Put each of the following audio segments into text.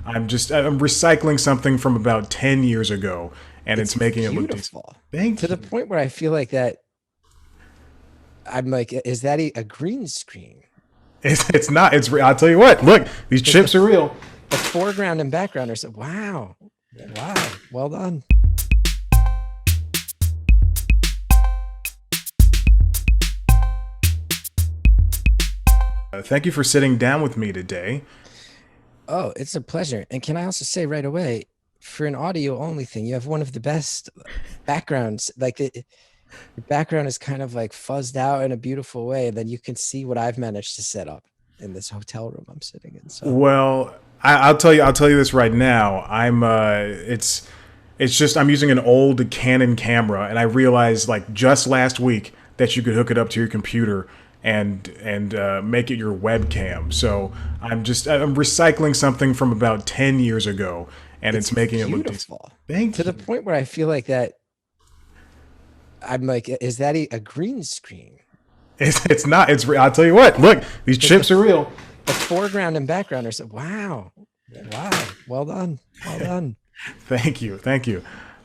I'm recycling something from about 10 years ago, and It's it's making it look decent. beautiful to Thank the you. point where I feel like that I'm like, is that a green screen? It's not. I'll tell you what. Look, these Because chips are real. the foreground and background are so wow, wow, well done. Thank you for sitting down with me today. Oh, it's a pleasure. And can I also say right away, for an audio only thing, you have one of the best backgrounds. Like the background is kind of like fuzzed out in a beautiful way. And then you can see what I've managed to set up in this hotel room I'm sitting in. So Well, I'll tell you. I'll tell you this right now. It's just I'm using an old Canon camera, and I realized like just last week that you could hook it up to your computer and make it your webcam. So I'm recycling something from about 10 years ago, and it's it's making it look decent. beautiful to Thank the you. point where I feel like that I'm like, is that a green screen? It's not. I'll tell you what. Look, these Because chips are real. the foreground and background are so wow, wow, well done, well done. Thank you. Thank you.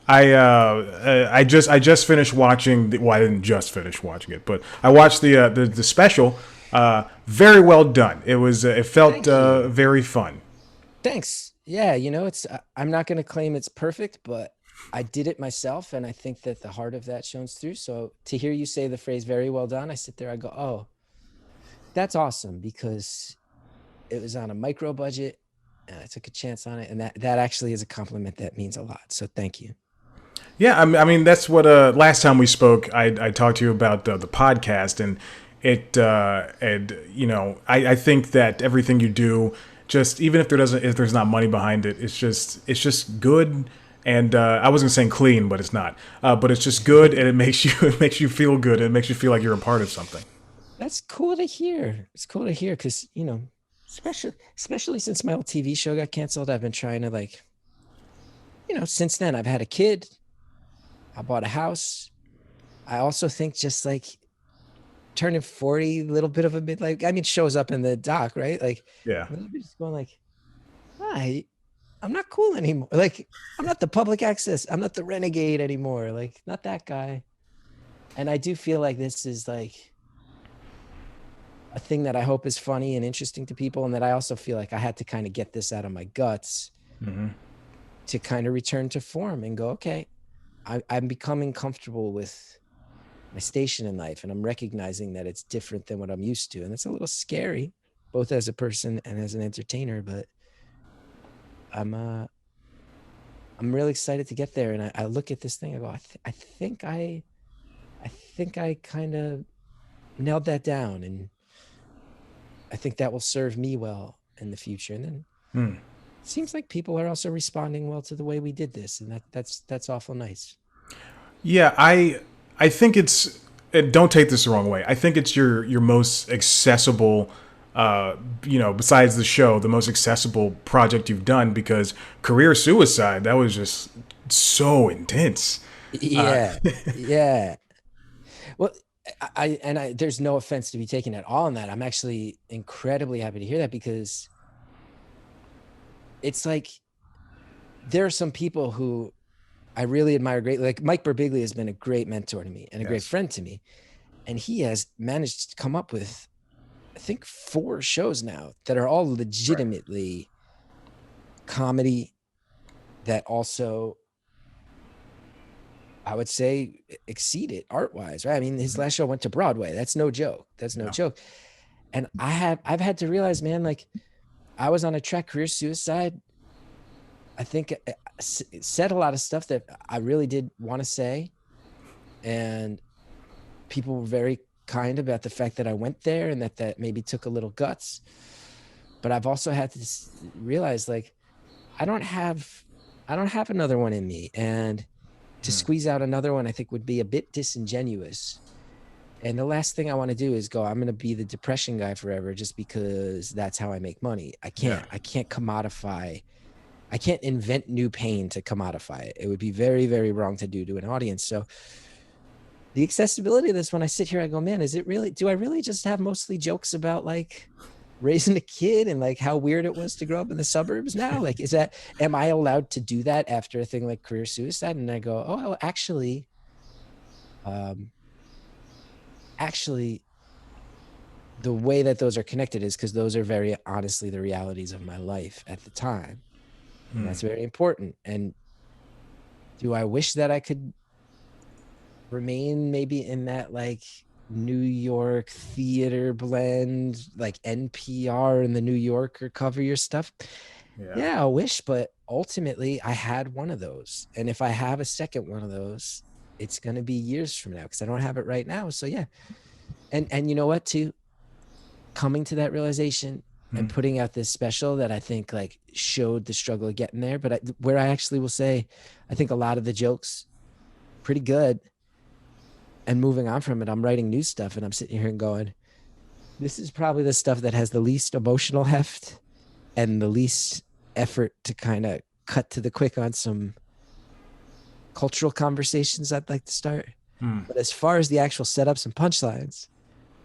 I just finished watching. Well, I didn't just finish watching it, but I watched the special. Very well done. It felt Thank you. very fun. Thanks. Yeah, it's I'm not going to claim it's perfect, but I did it myself and I think that the heart of that shines through. So to hear you say the phrase very well done, I sit there I go, "Oh, that's awesome because it was on a micro budget and I took a chance on it and that actually is a compliment that means a lot. So thank you." Yeah, I mean that's what. Last time we spoke, I talked to you about the podcast, and I think that everything you do, just even if there's not money behind it, it's just good. And I wasn't saying clean, but it's not. But it's just good, and it makes you it makes you feel good. It makes you feel like you're a part of something. That's cool to hear. It's cool to hear cuz, especially since my old TV show got canceled, I've been trying to like, since then I've had a kid, I bought a house. I also think just like turning 40, a little bit of a bit like, I mean, shows up in the doc, right? Like, Yeah. I'm just going like, hi, I'm not cool anymore. Like, I'm not the public access. I'm not the renegade anymore. Like, not that guy. And I do feel like this is like a thing that I hope is funny and interesting to people. And that I also feel like I had to kind of get this out of my guts to kind of return to form and go, okay, I'm becoming comfortable with my station in life and I'm recognizing that it's different than what I'm used to. And it's a little scary, both as a person and as an entertainer, but I'm I'm really excited to get there. And I look at this thing, I go, I think I kind of nailed that down. And I think that will serve me well in the future. And then it seems like people are also responding well to the way we did this. And that's awful nice. Yeah, I think it's. Don't take this the wrong way. I think it's your most accessible. Besides the show, the most accessible project you've done because career suicide. That was just so intense. Yeah. Yeah. Well, there's no offense to be taken at all in that. I'm actually incredibly happy to hear that because it's like there are some people who I really admire greatly. Like Mike Birbiglia has been a great mentor to me and a great Yes. friend to me. And he has managed to come up with, I think, 4 shows now that are all Right. legitimately comedy that also, I would say, exceed it art wise, right? I mean, his last show went to Broadway. That's no joke. That's no Yeah. joke. And I've had to realize, man, like I was on a track career suicide. I think said a lot of stuff that I really did want to say. And people were very kind about the fact that I went there and that maybe took a little guts. But I've also had to realize like I don't have I don't have another one in me. And to squeeze out another one, I think would be a bit disingenuous. And the last thing I want to do is go, I'm going to be the depression guy forever just because that's how I make money. Yeah. I can't commodify. I can't invent new pain to commodify it. It would be very, very wrong to do to an audience. So the accessibility of this, when I sit here, I go, man, is it really, do I really just have mostly jokes about like raising a kid and like how weird it was to grow up in the suburbs now? Like, am I allowed to do that after a thing like career suicide? And I go, oh, well, um, actually, the way that those are connected is because those are very honestly the realities of my life at the time. And that's very important. And do I wish that I could remain maybe in that like New York theater blend, like NPR and the New Yorker cover your stuff? Yeah. Yeah, I wish, but ultimately I had one of those. And if I have a second one of those, it's going to be years from now because I don't have it right now. So yeah. And you know what, too? Coming to that realization and putting out this special that I think like showed the struggle of getting there. But where I actually will say, I think a lot of the jokes pretty good. And moving on from it, I'm writing new stuff and I'm sitting here and going, this is probably the stuff that has the least emotional heft and the least effort to kind of cut to the quick on some cultural conversations I'd like to start. But as far as the actual setups and punchlines,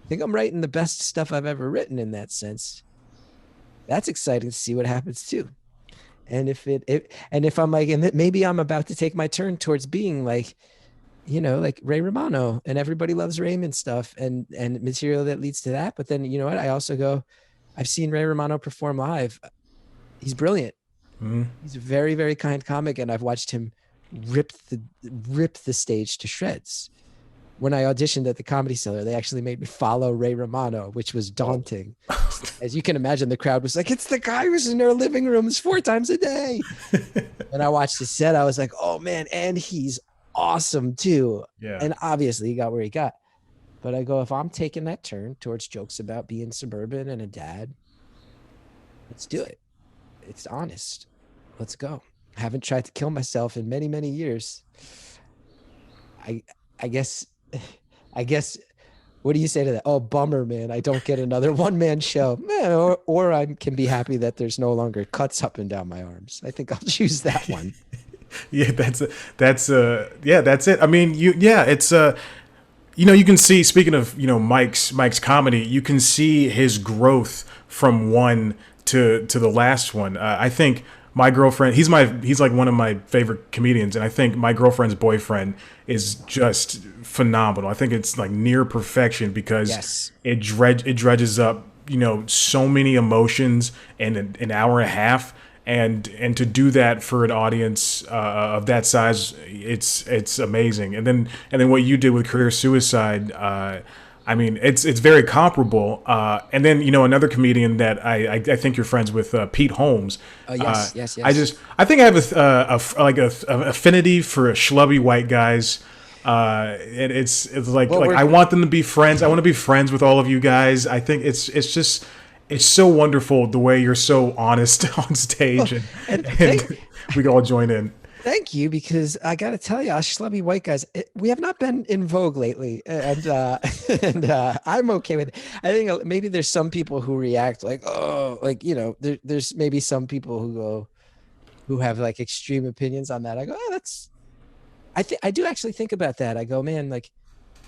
I think I'm writing the best stuff I've ever written in that sense. That's exciting to see what happens too. And if I'm like, and maybe I'm about to take my turn towards being like, like Ray Romano and everybody loves Raymond stuff and material that leads to that. But then, you know what? I also go, I've seen Ray Romano perform live. He's brilliant. He's a very, very kind comic. And I've watched him rip the stage to shreds. When I auditioned at the Comedy Cellar, they actually made me follow Ray Romano, which was daunting. As you can imagine, the crowd was like, it's the guy who's in our living rooms 4 times a day. And I watched the set. I was like, oh man, and he's awesome too. Yeah. And obviously he got where he got. But I go, if I'm taking that turn towards jokes about being suburban and a dad, let's do it. It's honest. Let's go. I haven't tried to kill myself in many, many years. I guess what do you say to that? Oh, bummer, man. I don't get another one-man show. Or I can be happy that there's no longer cuts up and down my arms. I think I'll choose that one. Yeah, that's it. I mean, it's you can see, speaking of, Mike's comedy, you can see his growth from one to the last one. I think my girlfriend, he's like one of my favorite comedians, and I think My Girlfriend's Boyfriend is just phenomenal. I think it's like near perfection because Yes. it dredges up, so many emotions in an hour and a half. And to do that for an audience of that size, it's amazing. And then what you did with Career Suicide, I mean, it's very comparable. And then another comedian that I think you're friends with, Pete Holmes. Oh, yes, yes, yes. I think I have a affinity for schlubby white guys. It's like Well, I want them to be friends. I want to be friends with all of you guys. I think it's just. It's so wonderful the way you're so honest on stage, and we can all join in. Thank you, because I got to tell you, us schlubby white guys, we have not been in vogue lately, and I'm okay with it. I think maybe there's some people who react like, oh, like there's maybe some people who have like extreme opinions on that. I go, oh, I do actually think about that. I go, man, like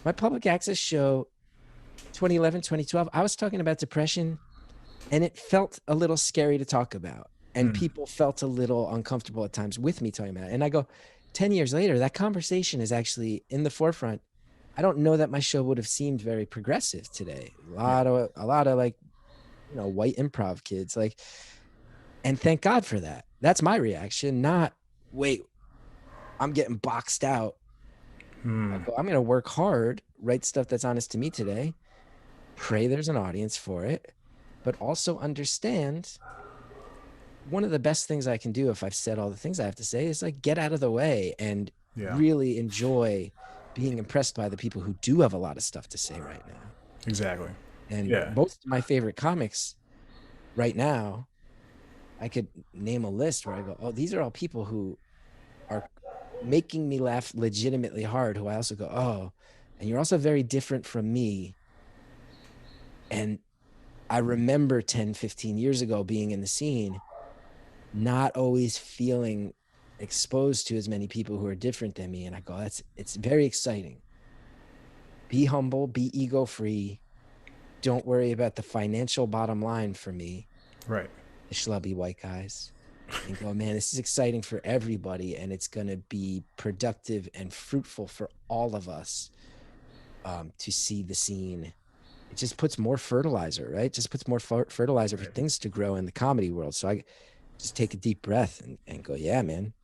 my public access show, 2011, 2012, I was talking about depression. And it felt a little scary to talk about. And people felt a little uncomfortable at times with me talking about it. And I go, 10 years later, that conversation is actually in the forefront. I don't know that my show would have seemed very progressive today. A lot of like, white improv kids. Like, and thank God for that. That's my reaction, not wait, I'm getting boxed out. I go, I'm gonna work hard, write stuff that's honest to me today, pray there's an audience for it, but also understand one of the best things I can do if I've said all the things I have to say is like get out of the way and really enjoy being impressed by the people who do have a lot of stuff to say right now. Exactly. And most of my favorite comics right now, I could name a list where I go, oh, these are all people who are making me laugh legitimately hard, who I also go, oh, and you're also very different from me. And I remember 10, 15 years ago being in the scene, not always feeling exposed to as many people who are different than me. And I go, it's very exciting. Be humble, be ego free, don't worry about the financial bottom line for me, Right. the schlubby white guys, and go, man, this is exciting for everybody, and it's going to be productive and fruitful for all of us, to see the scene. It just puts more fertilizer, right? Just puts more fertilizer for things to grow in the comedy world. So I just take a deep breath and go, yeah, man.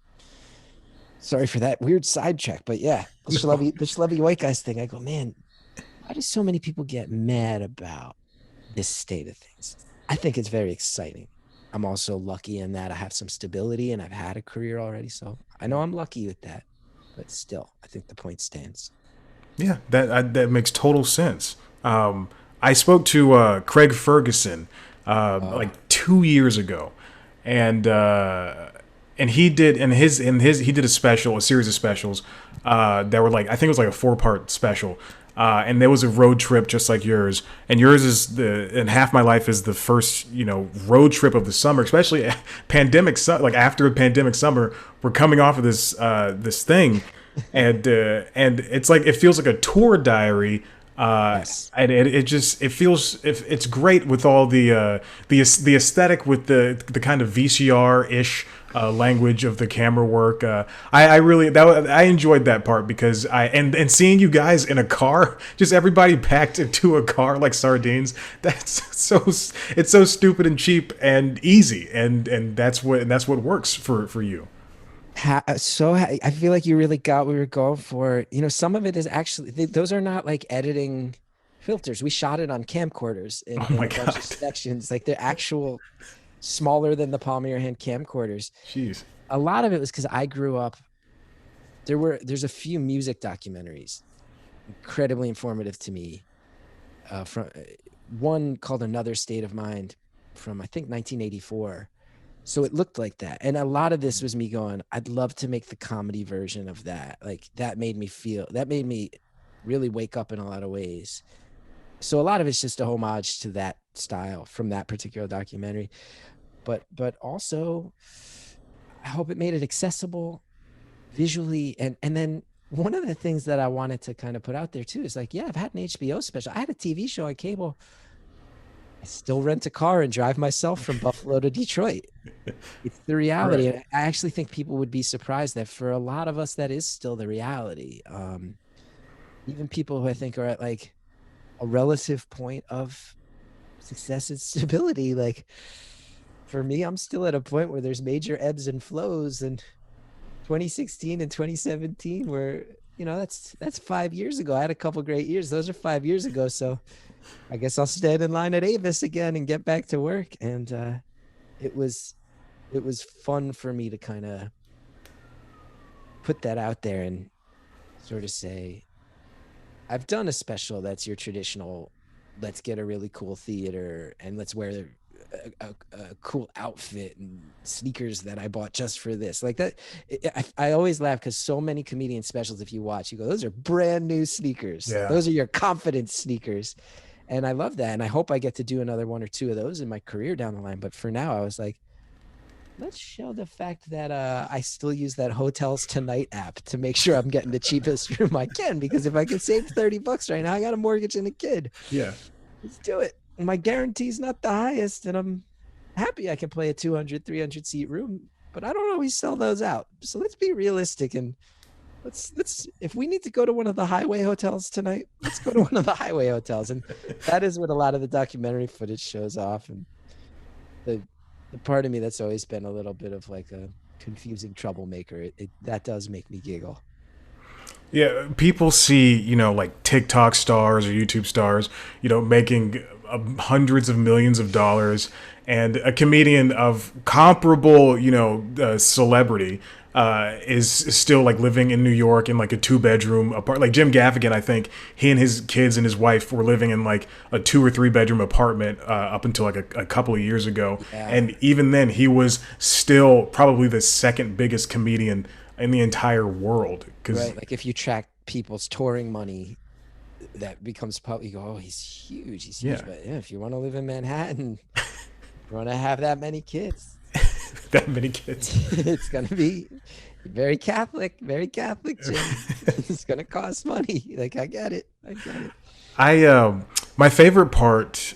Sorry for that weird sidetrack, but yeah, the schlubby white guys thing. I go, man, why do so many people get mad about this state of things? I think it's very exciting. I'm also lucky in that I have some stability and I've had a career already. So I know I'm lucky with that, but still, I think the point stands. Yeah, that makes total sense. I spoke to Craig Ferguson like 2 years ago, and he did he did a series of specials that were like, I think it was like a 4-part special. And there was a road trip just like yours, and yours is and Half My Life is the first, road trip of the summer, especially like after a pandemic summer, we're coming off of this thing, and it's like, it feels like a tour diary. Yes. And it feels, if it's great with all the aesthetic, with the kind of VCR ish language of the camera work. I enjoyed that part, because and seeing you guys in a car, just everybody packed into a car like sardines. It's so stupid and cheap and easy, and that's what works for you. So I feel like you really got what we were going for. Some of it is actually, those are not like editing filters. We shot it on camcorders in, Oh in my a bunch of God. sections. Like they're actual smaller than the palm of your hand camcorders. Jeez. A lot of it was because I grew up. There's a few music documentaries incredibly informative to me. From one called Another State of Mind from, I think, 1984. So it looked like that. And a lot of this was me going, I'd love to make the comedy version of that. Like that made me really wake up in a lot of ways. So a lot of it's just a homage to that style from that particular documentary. But also I hope it made it accessible visually. And then one of the things that I wanted to kind of put out there too is like, yeah, I've had an HBO special. I had a TV show on cable. I still rent a car and drive myself from Buffalo to Detroit. It's the reality. Right. And I actually think people would be surprised that for a lot of us, that is still the reality. Even people who I think are at like a relative point of success and stability. Like for me, I'm still at a point where there's major ebbs and flows. And 2016 and 2017 were, that's 5 years ago. I had a couple great years. Those are 5 years ago. So I guess I'll stand in line at Avis again and get back to work. And it was fun for me to kind of put that out there and sort of say, I've done a special that's your traditional, let's get a really cool theater and let's wear a cool outfit and sneakers that I bought just for this. Like that, I always laugh because so many comedian specials, if you watch, you go, those are brand new sneakers. Yeah. Those are your confidence sneakers. And I love that. And I hope I get to do another one or two of those in my career down the line. But for now, I was like, let's show the fact that I still use that Hotels Tonight app to make sure I'm getting the cheapest room I can. Because if I can save $30 right now, I got a mortgage and a kid. Yeah. Let's do it. My guarantee's not the highest, and I'm happy I can play a 200, 300 seat room, but I don't always sell those out. So let's be realistic, and let's if we need to go to one of the highway hotels tonight, let's go to one of the highway hotels. And that is what a lot of the documentary footage shows off. And the part of me that's always been a little bit of like a confusing troublemaker, that does make me giggle. Yeah, people see, like TikTok stars or YouTube stars, making hundreds of millions of dollars, and a comedian of comparable, celebrity is still like living in New York in like a 2-bedroom apartment. Like Jim Gaffigan, I think he and his kids and his wife were living in like a 2 or 3-bedroom apartment up until like a couple of years ago. Yeah. And even then, he was still probably the second biggest comedian in the entire world. Right, like if you track people's touring money, that becomes public. You go, oh, he's huge. He's huge. Yeah. But yeah, if you want to live in Manhattan, you want to have that many kids. That many kids. It's going to be very Catholic, Jim. It's going to cost money. Like, I get it. My favorite part,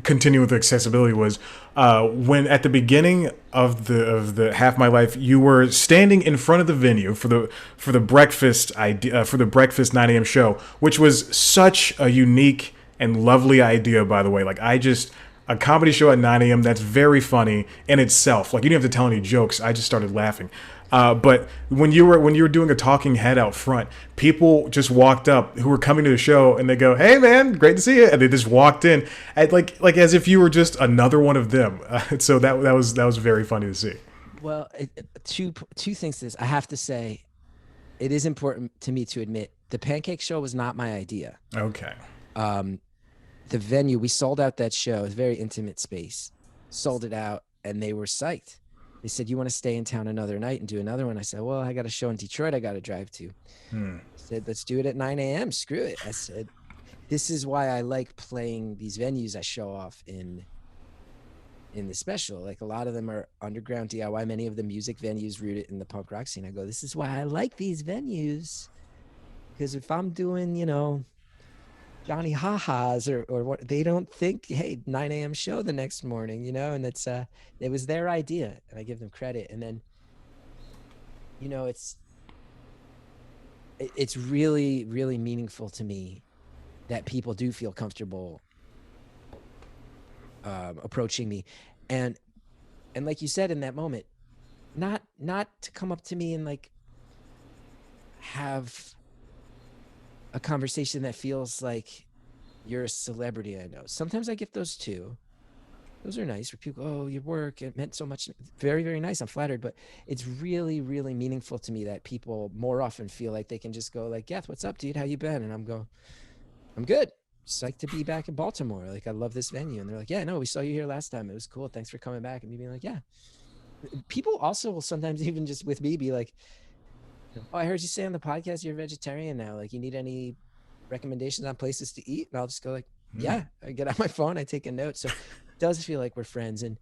continuing with accessibility, was when at the beginning of the Half My Life, you were standing in front of the venue for the breakfast idea for the breakfast 9 a.m. show, which was such a unique and lovely idea. By the way, like I just a comedy show at 9 a.m. that's very funny in itself. Like you didn't have to tell any jokes. I just started laughing. But when you were doing a talking head out front, people just walked up who were coming to the show and they go, "Hey man, great to see you," and they just walked in, and like as if you were just another one of them. So that was very funny to see. Well, two things to this. I have to say, it is important to me to admit the pancake show was not my idea. Okay. Um, the venue, we sold out that show. It was a very intimate space. Sold it out, and they were psyched. They said, "You want to stay in town another night and do another one?" I said, "Well, I got a show in Detroit I got to drive to." Hmm. I said, "Let's do it at 9 a.m. Screw it." I said, "This is why I like playing these venues I show off in the special. Like a lot of them are underground DIY, many of the music venues rooted in the punk rock scene." I go, "This is why I like these venues. Because if I'm doing, Johnny Ha-Ha's or what, they don't think, hey, 9 a.m. show the next morning, and it was their idea, and I give them credit. And then, you know, it's really, really meaningful to me that people do feel comfortable approaching me. And like you said in that moment, not to come up to me and like have a conversation that feels like you're a celebrity. I know sometimes I get those too. Those are nice where people, oh, your work, it meant so much. Very, very nice. I'm flattered, but it's really, really meaningful to me that people more often feel like they can just go like, "Geth, what's up, dude? How you been?" And I'm good. Psyched to be back in Baltimore. Like, I love this venue. And they're like, "Yeah, no, we saw you here last time. It was cool. Thanks for coming back." And me being like, "Yeah." People also will sometimes even just with me be like, "Oh, I heard you say on the podcast you're a vegetarian now. Like, you need any recommendations on places to eat?" And I'll just go like, "Yeah." I get out my phone, I take a note. So it does feel like we're friends. And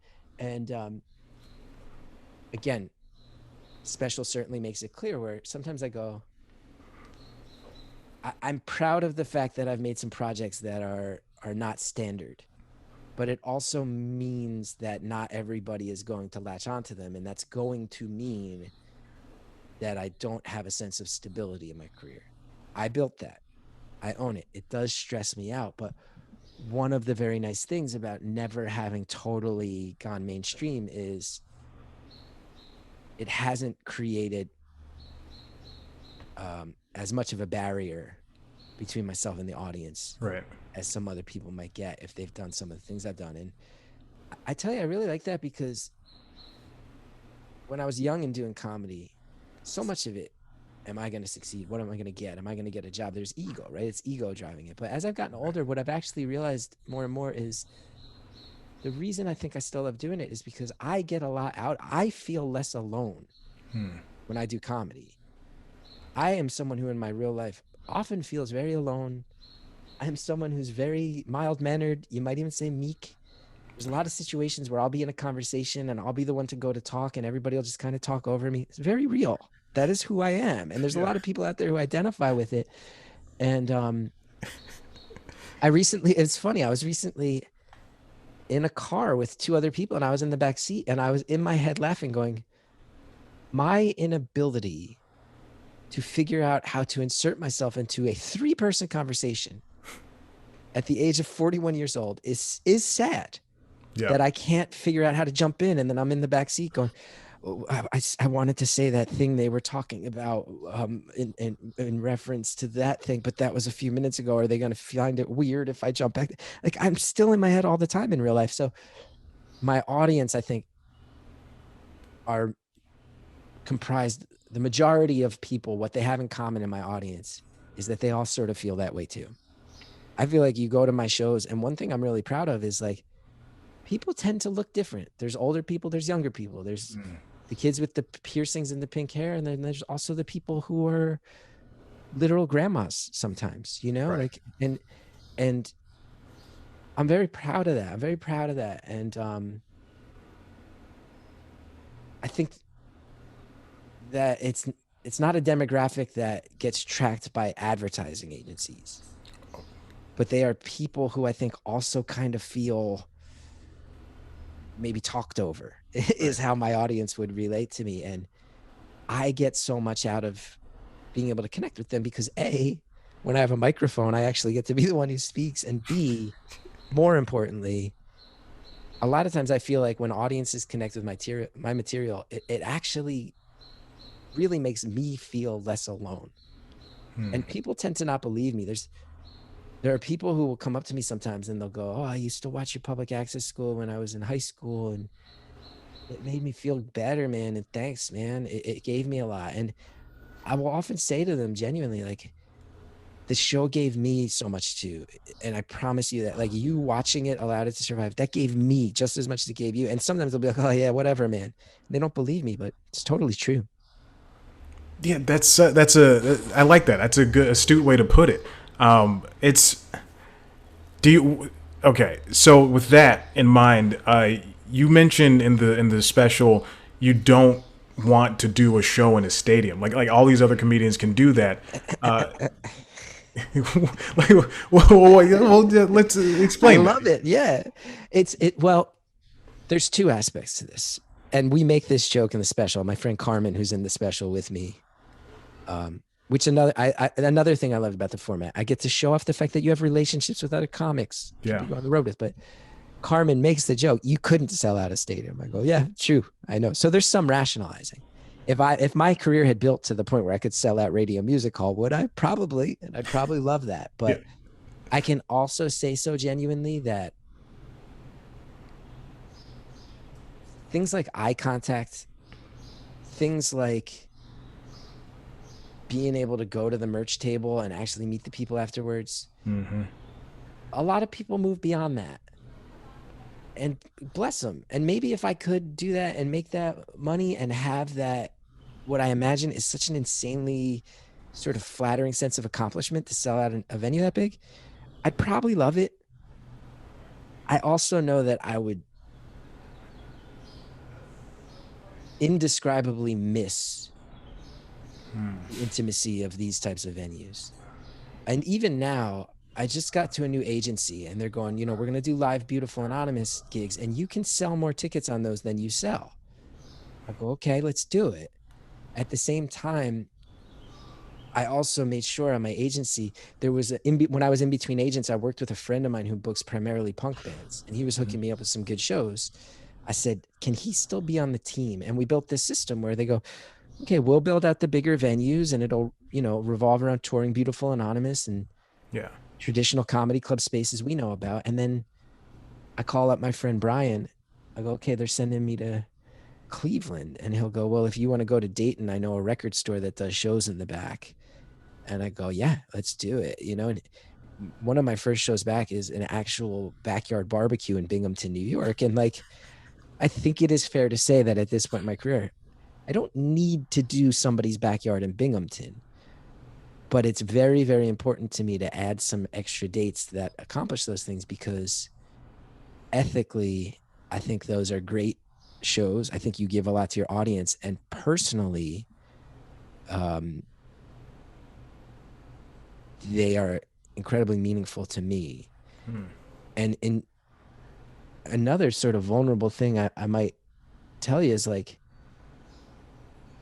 again, special certainly makes it clear where sometimes I go, I'm proud of the fact that I've made some projects that are not standard, but it also means that not everybody is going to latch onto them, and that's going to mean that I don't have a sense of stability in my career. I built that. I own it. It does stress me out, but one of the very nice things about never having totally gone mainstream is it hasn't created as much of a barrier between myself and the audience Right. as some other people might get if they've done some of the things I've done. And I tell you, I really like that because when I was young and doing comedy, so much of it, am I going to succeed? What am I going to get? Am I going to get a job? There's ego, right? It's ego driving it. But as I've gotten older, what I've actually realized more and more is the reason I think I still love doing it is because I get a lot out. I feel less alone when I do comedy. I am someone who in my real life often feels very alone. I am someone who's very mild mannered. You might even say meek. There's a lot of situations where I'll be in a conversation and I'll be the one to go to talk and everybody will just kind of talk over me. It's very real. That is who I am. And there's a Yeah. lot of people out there who identify with it. And it's funny, I was recently in a car with two other people and I was in the back seat and I was in my head laughing, going, my inability to figure out how to insert myself into a 3-person conversation at the age of 41 years old is sad. Yeah. That I can't figure out how to jump in. And then I'm in the back seat going, "Oh, I wanted to say that thing they were talking about in reference to that thing, but that was a few minutes ago. Are they going to find it weird if I jump back?" Like I'm still in my head all the time in real life. So my audience, I think, are comprised, the majority of people, what they have in common in my audience is that they all sort of feel that way too. I feel like you go to my shows, and one thing I'm really proud of is like, people tend to look different. There's older people, there's younger people. There's the kids with the piercings and the pink hair, and then there's also the people who are literal grandmas sometimes, Right. like and I'm very proud of that. I'm very proud of that. And I think that it's not a demographic that gets tracked by advertising agencies. but they are people who I think also kind of feel maybe talked over Right. is how my audience would relate to me. And I get so much out of being able to connect with them because A, when I have a microphone, I actually get to be the one who speaks. And B, more importantly, a lot of times I feel like when audiences connect with my material, it actually really makes me feel less alone. And people tend to not believe me. There are people who will come up to me sometimes and they'll go, "Oh, I used to watch your public access school when I was in high school, and it made me feel better, man. And thanks, man. It gave me a lot." And I will often say to them genuinely, like, the show gave me so much too. And I promise you that, like, you watching it allowed it to survive. That gave me just as much as it gave you. And sometimes they'll be like, "Oh, yeah, whatever, man." They don't believe me, but it's totally true. Yeah, that's a I like that. That's a good astute way to put it. It's do you okay? So with that in mind, you mentioned in the special you don't want to do a show in a stadium like all these other comedians can do that. Like, let's I explain that. love it. Yeah. Well, there's two aspects to this. And we make this joke in the special. My friend Carmen, who's in the special with me, which another thing I loved about the format, I get to show off the fact that you have relationships with other comics, people Yeah, you go on the road with. But Carmen makes the joke, you couldn't sell out a stadium. I go, yeah, true. I know. So there's some rationalizing. If my career had built to the point where I could sell out Radio Music Hall, would I? Probably, and I'd probably love that. yeah. But I can also say so genuinely that things like eye contact, things like being able to go to the merch table and actually meet the people afterwards, a lot of people move beyond that. And bless them. And maybe if I could do that and make that money and have that, what I imagine is such an insanely sort of flattering sense of accomplishment to sell out a venue that big, I'd probably love it. I also know that I would indescribably miss the intimacy of these types of venues. And even now, I just got to a new agency and they're going, we're going to do live, beautiful, anonymous gigs, and you can sell more tickets on those than you sell. I go, okay, let's do it. At the same time, I also made sure on my agency, there was when I was in between agents, I worked with a friend of mine who books primarily punk bands, and he was hooking me up with some good shows. I said, can he still be on the team? And we built this system where they go, okay, we'll build out the bigger venues and it'll, revolve around touring beautiful, anonymous, and Yeah. traditional comedy club spaces we know about. And then I call up my friend Brian. I go, okay, they're sending me to Cleveland. And he'll go, well, if you want to go to Dayton, I know a record store that does shows in the back. And I go, yeah, let's do it. And one of my first shows back is an actual backyard barbecue in Binghamton, New York. And like, I think it is fair to say that at this point in my career, I don't need to do somebody's backyard in Binghamton, but it's very, very important to me to add some extra dates that accomplish those things because ethically, I think those are great shows. I think you give a lot to your audience. And personally, they are incredibly meaningful to me. And in another sort of vulnerable thing I might tell you is like,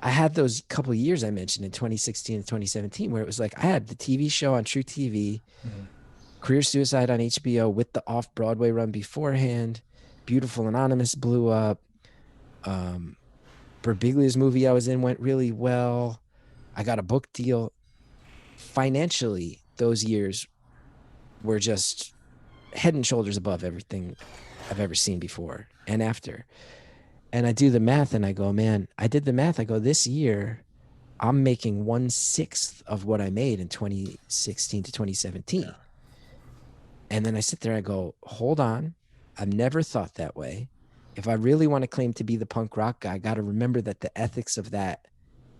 I had those couple of years I mentioned in 2016 and 2017 where it was like I had the TV show on True TV, Career Suicide on HBO with the off-Broadway run beforehand. Beautiful Anonymous blew up. Berbiglia's movie I was in went really well. I got a book deal. Financially, those years were just head and shoulders above everything I've ever seen before and after. And I do the math and I go, man, I did the math. I go, this year, I'm making 1/6 of what I made in 2016 to 2017. And then I sit there and I go, hold on. I've never thought that way. If I really want to claim to be the punk rock guy, I got to remember that the ethics of that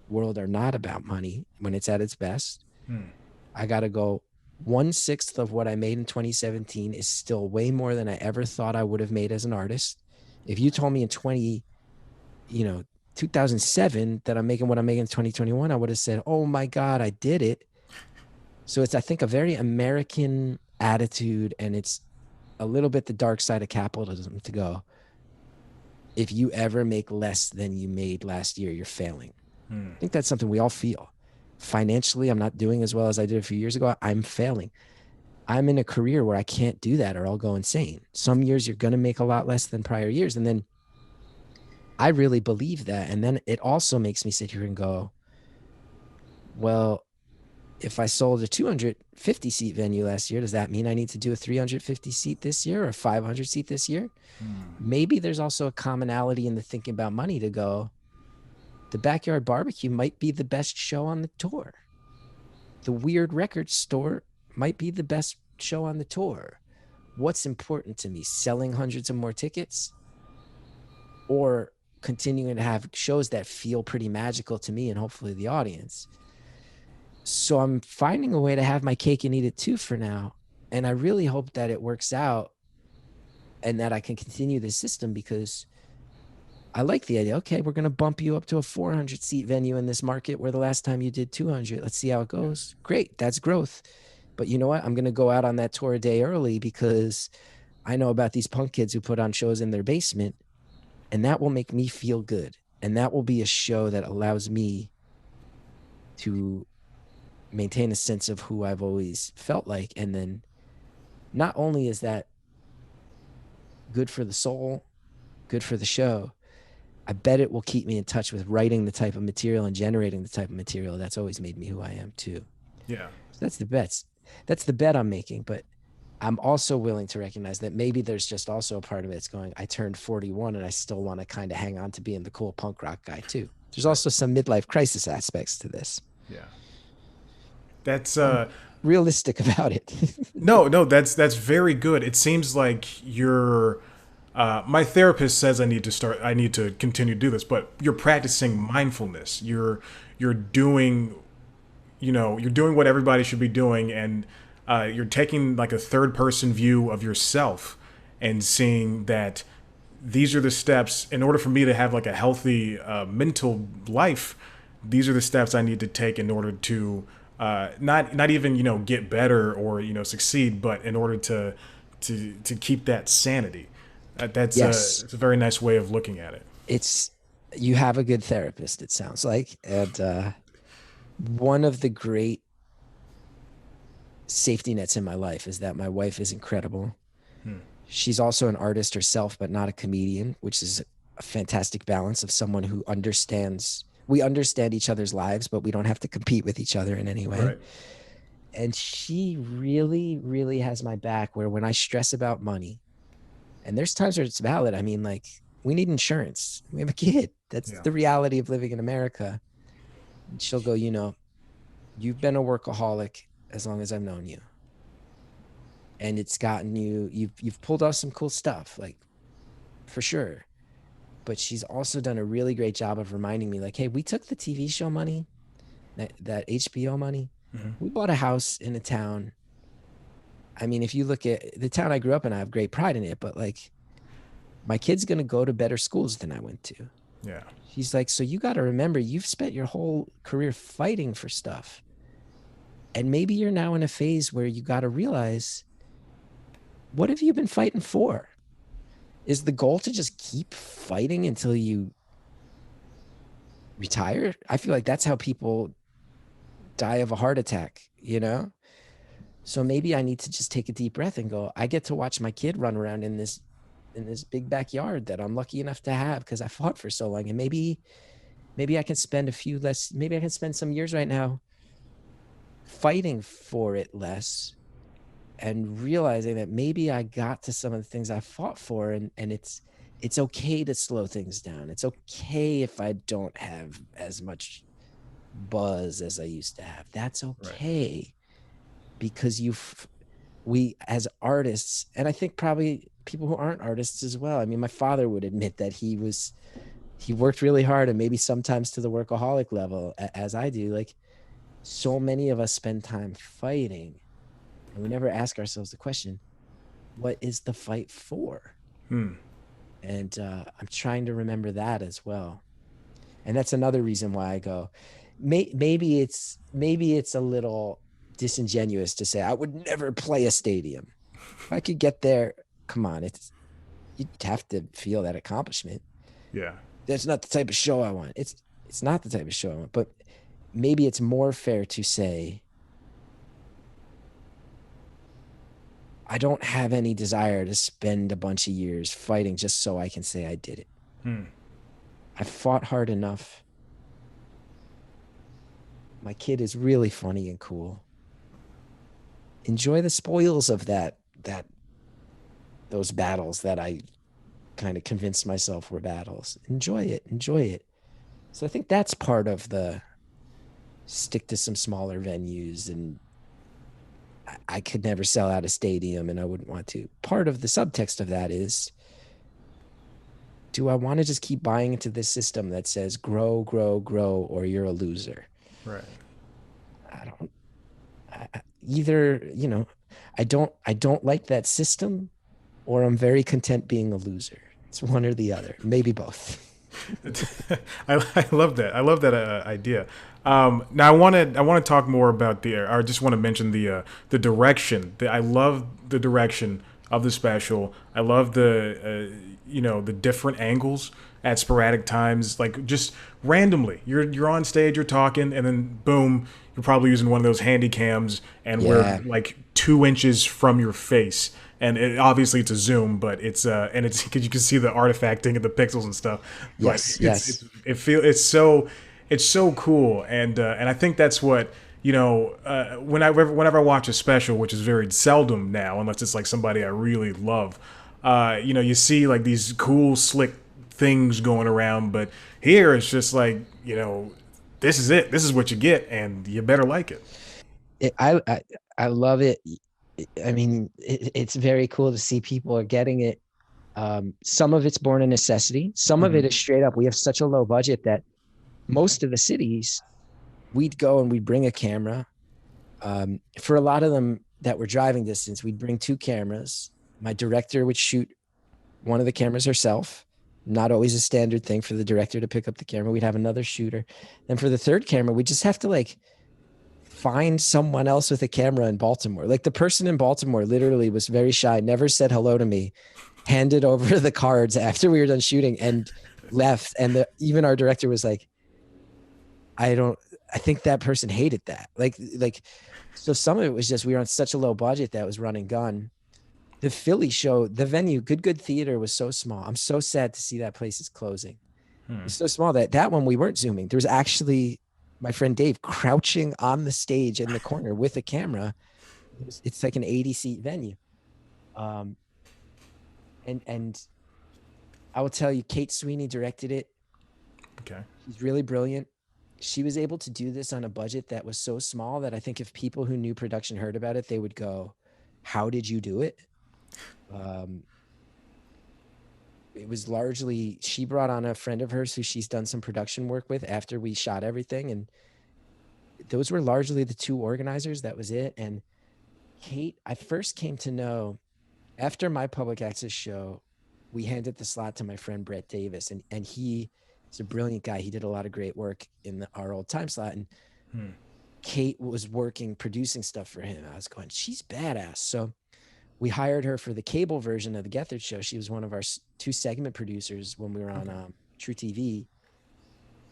world are not about money when it's at its best. I got to go 1/6 of what I made in 2017 is still way more than I ever thought I would have made as an artist. If you told me in 2007 that I'm making what I'm making in 2021, I would have said, oh my God, I did it. So it's, I think, a very American attitude, and it's a little bit the dark side of capitalism to go, if you ever make less than you made last year, you're failing. I think that's something we all feel. Financially, I'm not doing as well as I did a few years ago. I'm failing. I'm in a career where I can't do that or I'll go insane. Some years you're going to make a lot less than prior years. And then I really believe that. And then it also makes me sit here and go, well, if I sold a 250 seat venue last year, does that mean I need to do a 350 seat this year or a 500 seat this year? Maybe there's also a commonality in the thinking about money to go, the backyard barbecue might be the best show on the tour. The weird record store might be the best show on the tour. What's important to me? Selling hundreds of more tickets or continuing to have shows that feel pretty magical to me and hopefully the audience? So I'm finding a way to have my cake and eat it too for now. And I really hope that it works out and that I can continue this system, because I like the idea. Okay, we're going to bump you up to a 400 seat venue in this market where the last time you did 200. Let's see how it goes. Great. That's growth. But you know what? I'm going to go out on that tour a day early because I know about these punk kids who put on shows in their basement, and that will make me feel good. And that will be a show that allows me to maintain a sense of who I've always felt like. And then not only is that good for the soul, good for the show, I bet it will keep me in touch with writing the type of material and generating the type of material that's always made me who I am too. Yeah. So that's the bets. That's the bet I'm making. But I'm also willing to recognize that maybe there's just also a part of it that's going, I turned 41 and I still want to kind of hang on to being the cool punk rock guy too. There's also some midlife crisis aspects to this. Yeah. That's realistic about it. no, that's very good. It seems like you're my therapist says I need to continue to do this, but you're practicing mindfulness. You're doing, you're doing what everybody should be doing, and you're taking like a third person view of yourself and seeing that these are the steps in order for me to have like a healthy mental life. These are the steps I need to take in order to not even get better or succeed, but in order to keep that sanity. That's Yes. it's a very nice way of looking at it. You have a good therapist, it sounds like. And one of the great safety nets in my life is that my wife is incredible. She's also an artist herself, but not a comedian, which is a fantastic balance of someone who we understand each other's lives, but we don't have to compete with each other in any way. Right. And she really, really has my back, where when I stress about money, and there's times where it's valid. I mean, like, we need insurance. We have a kid. That's the reality of living in America. And she'll go, you've been a workaholic as long as I've known you. And it's gotten you've pulled off some cool stuff, like, for sure. But she's also done a really great job of reminding me, like, hey, we took the TV show money, that HBO money. We bought a house in a town. I mean, if you look at the town I grew up in, I have great pride in it, but like, my kid's going to go to better schools than I went to. Yeah. She's like, so you got to remember, you've spent your whole career fighting for stuff. And maybe you're now in a phase where you got to realize, what have you been fighting for? Is the goal to just keep fighting until you retire? I feel like that's how people die of a heart attack, So maybe I need to just take a deep breath and go, I get to watch my kid run around in this big backyard that I'm lucky enough to have because I fought for so long. And maybe I can spend maybe I can spend some years right now fighting for it less and realizing that maybe I got to some of the things I fought for, and it's okay to slow things down. It's okay if I don't have as much buzz as I used to have. That's okay. Right. Because we as artists, and I think probably people who aren't artists as well. I mean, my father would admit that he worked really hard, and maybe sometimes to the workaholic level, as I do. Like, so many of us spend time fighting, and we never ask ourselves the question, what is the fight for? And I'm trying to remember that as well. And that's another reason why I go, maybe it's a little disingenuous to say I would never play a stadium. If I could get there, come on, you'd have to feel that accomplishment. Yeah. That's not the type of show I want. It's not the type of show I want, but maybe it's more fair to say I don't have any desire to spend a bunch of years fighting just so I can say I did it. Hmm. I fought hard enough. My kid is really funny and cool. Enjoy the spoils of that those battles that I kind of convinced myself were battles. Enjoy it. Enjoy it. So I think that's part of the stick to some smaller venues, and I could never sell out a stadium and I wouldn't want to. Part of the subtext of that is, do I want to just keep buying into this system that says grow, grow, grow, or you're a loser? Right. I don't either, I don't like that system, or I'm very content being a loser. It's one or the other, maybe both. I love that. I love that idea. Now I want to talk more about I just want to mention the direction. I love the direction of the special. I love the different angles at sporadic times, like just randomly. You're on stage, you're talking, and then boom, you're probably using one of those handy cams, and we're Yeah. like 2 inches from your face. And obviously it's a zoom, but it's because you can see the artifacting and the pixels and stuff. But Yes. Yes. it's so cool, and I think that's what whenever I watch a special, which is very seldom now, unless it's like somebody I really love. You see like these cool, slick things going around, but here it's just like this is it. This is what you get, and you better like it. It, I love it. I mean, it's very cool to see people are getting it. Some of it's born of necessity. Some of it Hmm. is straight up. We have such a low budget that most of the cities, we'd go and we'd bring a camera. For a lot of them that were driving distance, we'd bring two cameras. My director would shoot one of the cameras herself. Not always a standard thing for the director to pick up the camera. We'd have another shooter. Then for the third camera, we just have to like find someone else with a camera in Baltimore. Like the person in Baltimore literally was very shy, never said hello to me, handed over the cards after we were done shooting and left. And even our director was like, I don't, I think that person hated that. So some of it was just, we were on such a low budget that was run and gun. The Philly show, the venue, Good Theater was so small. I'm so sad to see that place is closing. It's so small that one we weren't zooming. There was actually my friend Dave crouching on the stage in the corner with a camera. It's like an 80-seat venue. Um, and I will tell you, Kate Sweeney directed it. Okay. She's really brilliant. She was able to do this on a budget that was so small that I think if people who knew production heard about it, they would go, "How did you do it?" Um, it was largely, she brought on a friend of hers who she's done some production work with after we shot everything, and those were largely the two organizers. That was it. And Kate, I first came to know after my public access show. We handed the slot to my friend Brett Davis, and he is a brilliant guy. He did a lot of great work in our old time slot, and Kate was working producing stuff for him. I was going, she's badass. So we hired her for the cable version of the Gethard show. She was one of our two segment producers when we were on Okay. True TV.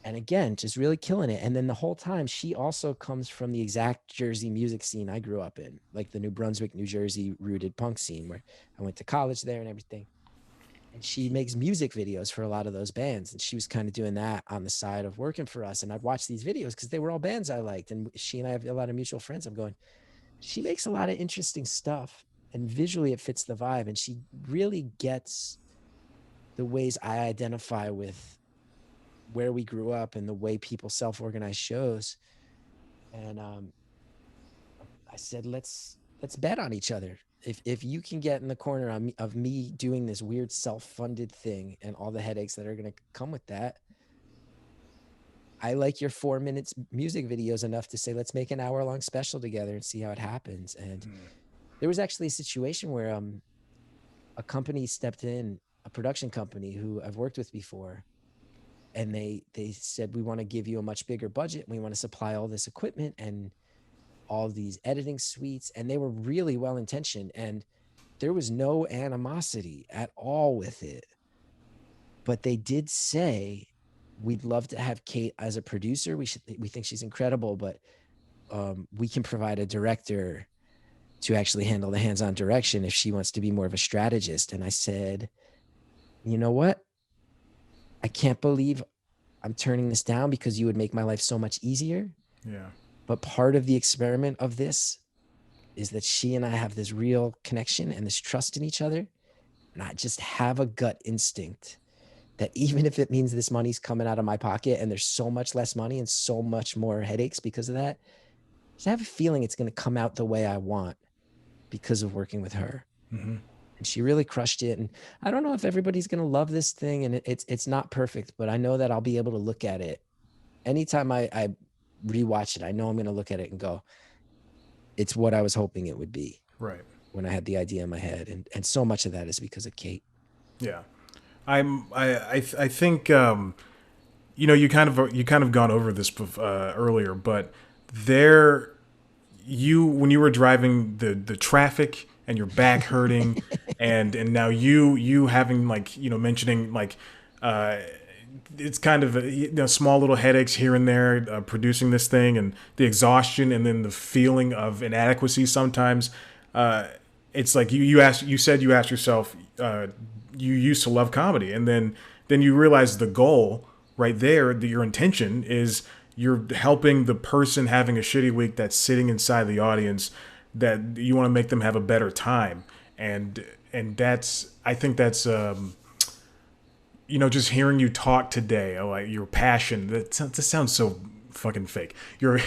And again, just really killing it. And then the whole time, she also comes from the exact Jersey music scene I grew up in, like the New Brunswick, New Jersey rooted punk scene where I went to college there and everything. And she makes music videos for a lot of those bands. And she was kind of doing that on the side of working for us. And I'd watch these videos because they were all bands I liked. And she and I have a lot of mutual friends. I'm going, she makes a lot of interesting stuff. And visually, it fits the vibe. And she really gets the ways I identify with where we grew up and the way people self-organize shows. And I said, let's bet on each other. If you can get in the corner of me doing this weird self-funded thing and all the headaches that are going to come with that, I like your 4 minutes music videos enough to say, let's make an hour-long special together and see how it happens. And there was actually a situation where a company stepped in, a production company who I've worked with before, and they said, we want to give you a much bigger budget. We want to supply all this equipment and all these editing suites, and they were really well intentioned, and there was no animosity at all with it. But they did say, we'd love to have Kate as a producer. We think she's incredible, but we can provide a director to actually handle the hands-on direction if she wants to be more of a strategist. And I said, you know what? I can't believe I'm turning this down because you would make my life so much easier. Yeah. But part of the experiment of this is that she and I have this real connection and this trust in each other. And I just have a gut instinct that even if it means this money's coming out of my pocket and there's so much less money and so much more headaches because of that, I have a feeling it's going to come out the way I want because of working with her. Mm-hmm. And she really crushed it. And I don't know if everybody's going to love this thing, and it's not perfect, but I know that I'll be able to look at it anytime I rewatch it. I know I'm going to look at it and go, it's what I was hoping it would be. Right. When I had the idea in my head. And so much of that is because of Kate. Yeah. I think you kind of gone over this earlier, but when you were driving the traffic and your back hurting and now you having mentioning it's kind of small little headaches here and there, producing this thing, and the exhaustion and then the feeling of inadequacy sometimes. It's like you said you asked yourself, you used to love comedy, and then you realize the goal right there, that your intention is you're helping the person having a shitty week that's sitting inside the audience, that you want to make them have a better time. And that's, I think that's, just hearing you talk today, like your passion, that sounds so fucking fake. Your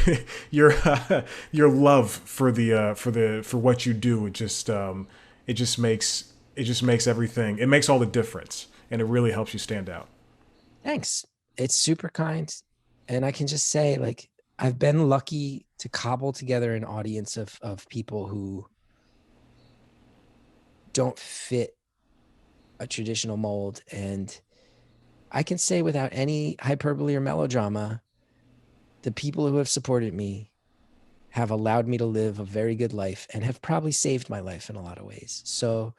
love for what you do, it just makes everything, it makes all the difference, and it really helps you stand out. Thanks. It's super kind. And I can just say, like, I've been lucky to cobble together an audience of people who don't fit a traditional mold. And I can say without any hyperbole or melodrama, the people who have supported me have allowed me to live a very good life and have probably saved my life in a lot of ways. So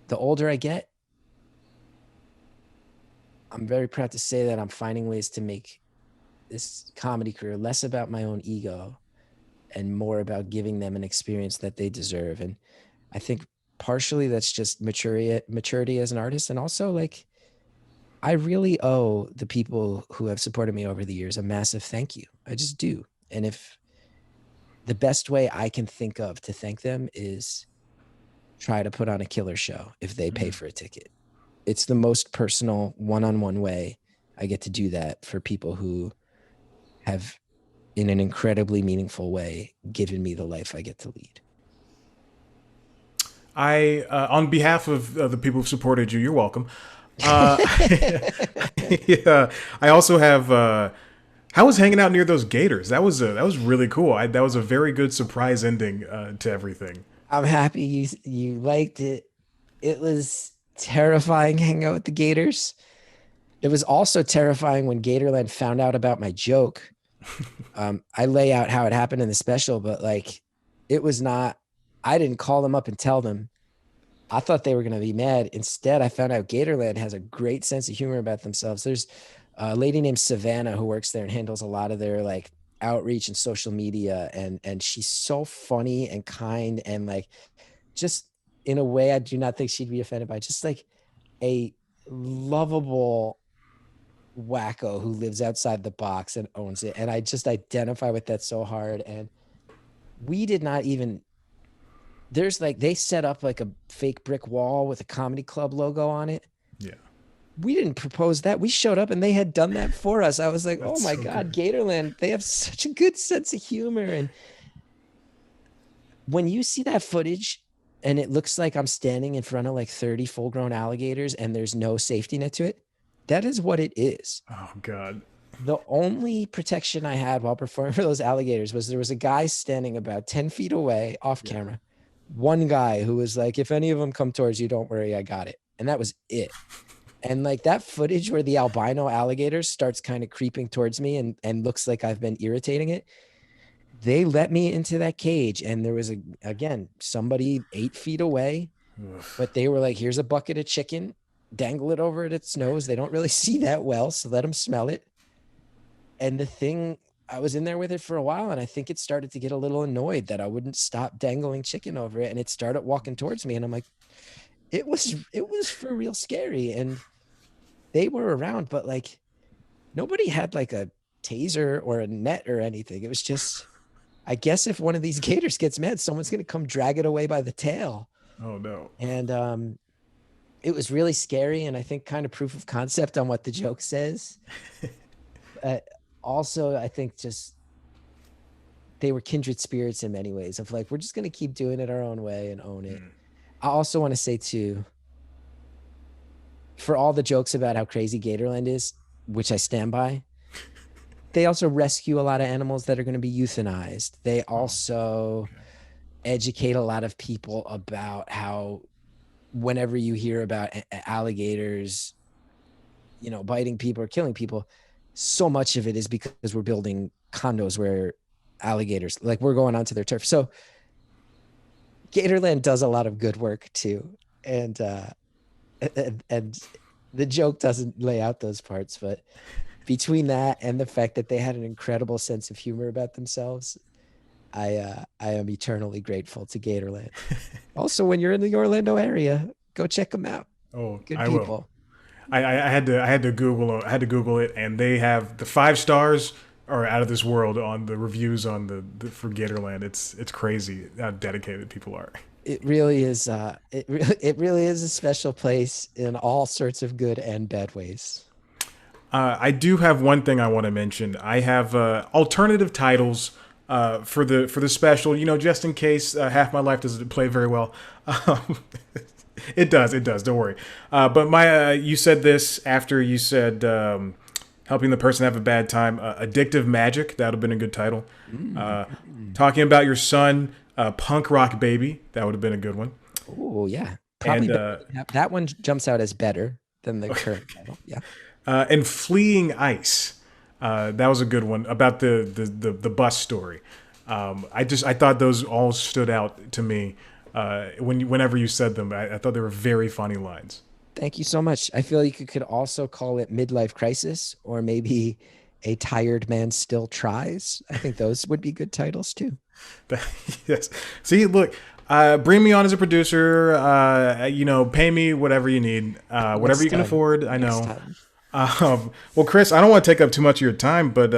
the older I get, I'm very proud to say that I'm finding ways to make this comedy career less about my own ego and more about giving them an experience that they deserve. And I think partially that's just maturity as an artist. And also, like, I really owe the people who have supported me over the years a massive thank you. I just do. And if the best way I can think of to thank them is try to put on a killer show if they pay for a ticket. It's the most personal, one-on-one way I get to do that for people who have, in an incredibly meaningful way, given me the life I get to lead. On behalf of the people who've supported you, you're welcome. Yeah, I also have. How was hanging out near those gators? That was really cool. That was a very good surprise ending to everything. I'm happy you liked it. It was terrifying hanging out with the gators. It was also terrifying when Gatorland found out about my joke. I lay out how it happened in the special, but like, it was not, I didn't call them up and tell them. I thought they were going to be mad. Instead, I found out Gatorland has a great sense of humor about themselves. There's a lady named Savannah who works there and handles a lot of their like outreach and social media. And she's so funny and kind and like, just in a way I do not think she'd be offended by, just like a lovable wacko who lives outside the box and owns it. And I just identify with that so hard. And we did not even, there's like, they set up like a fake brick wall with a comedy club logo on it. Yeah. We didn't propose that. We showed up and they had done that for us. I was like, That's oh my so God, good. Gatorland, they have such a good sense of humor. And when you see that footage and it looks like I'm standing in front of like 30 full grown alligators and there's no safety net to it, that is what it is. Oh God. The only protection I had while performing for those alligators was there was a guy standing about 10 feet away off camera. One guy who was like, if any of them come towards you, don't worry, I got it. And that was it. And like that footage where the albino alligator starts kind of creeping towards me and looks like I've been irritating it. they let me into that cage, and there was again somebody 8 feet away, but they were like, here's a bucket of chicken, dangle it over at its nose. They don't really see that well, so let them smell it. And the thing, I was in there with it for a while, and I think it started to get a little annoyed that I wouldn't stop dangling chicken over it, and it started walking towards me, and I'm like, it was for real scary. And they were around, but like nobody had like a taser or a net or anything. It was just, I guess if one of these gators gets mad, someone's going to come drag it away by the tail. Oh no. And it was really scary, and I think kind of proof of concept on what the joke says. Uh, Also, I think just they were kindred spirits in many ways of like, we're just going to keep doing it our own way and own it. I also want to say too, for all the jokes about how crazy Gatorland is, which I stand by, they also rescue a lot of animals that are going to be euthanized. They also educate a lot of people about how whenever you hear about alligators, biting people or killing people, so much of it is because we're building condos where alligators, like we're going onto their turf. So Gatorland does a lot of good work too. And and the joke doesn't lay out those parts, but between that and the fact that they had an incredible sense of humor about themselves, I am eternally grateful to Gatorland. Also, when you're in the Orlando area, go check them out. Oh, Good I will. people. I had to Google it, and they have the 5 stars are out of this world on the reviews on the for Gatorland. It's crazy how dedicated people are. It really is. It really is a special place in all sorts of good and bad ways. I do have one thing I want to mention. I have alternative titles for the special. Just in case Half My Life doesn't play very well. Um, it does. It does. Don't worry. But you said this after you said helping the person have a bad time. Addictive Magic. That would have been a good title. Uh, Talking about your son. Punk Rock Baby. That would have been a good one. Oh yeah, probably And that one jumps out as better than the current title. Yeah. and Fleeing Ice. That was a good one about the bus story. I thought those all stood out to me whenever you said them. I thought they were very funny lines. Thank you so much. I feel like you could also call it midlife crisis, or maybe a tired man still tries. I think those would be good titles too. Yes. See, look, bring me on as a producer. Pay me whatever you need, whatever Next you can time. afford. I Next know. time. Well, Chris, I don't want to take up too much of your time, but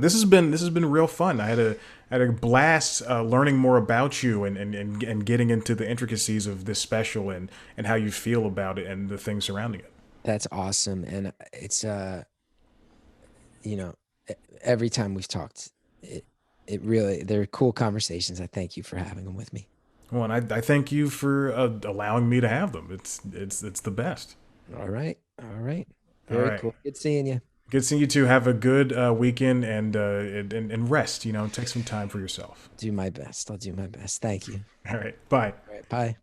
this has been real fun. I had a blast learning more about you and getting into the intricacies of this special and how you feel about it and the things surrounding it. That's awesome. And it's you know, every time we've talked, it really, they're cool conversations. I thank you for having them with me. Well, and I thank you for allowing me to have them. It's the best. All right. All right. All Very right. cool. Good seeing you. Good seeing you too. Have a good weekend and rest. Take some time for yourself. Do my best. I'll do my best. Thank you. All right. Bye. All right. Bye.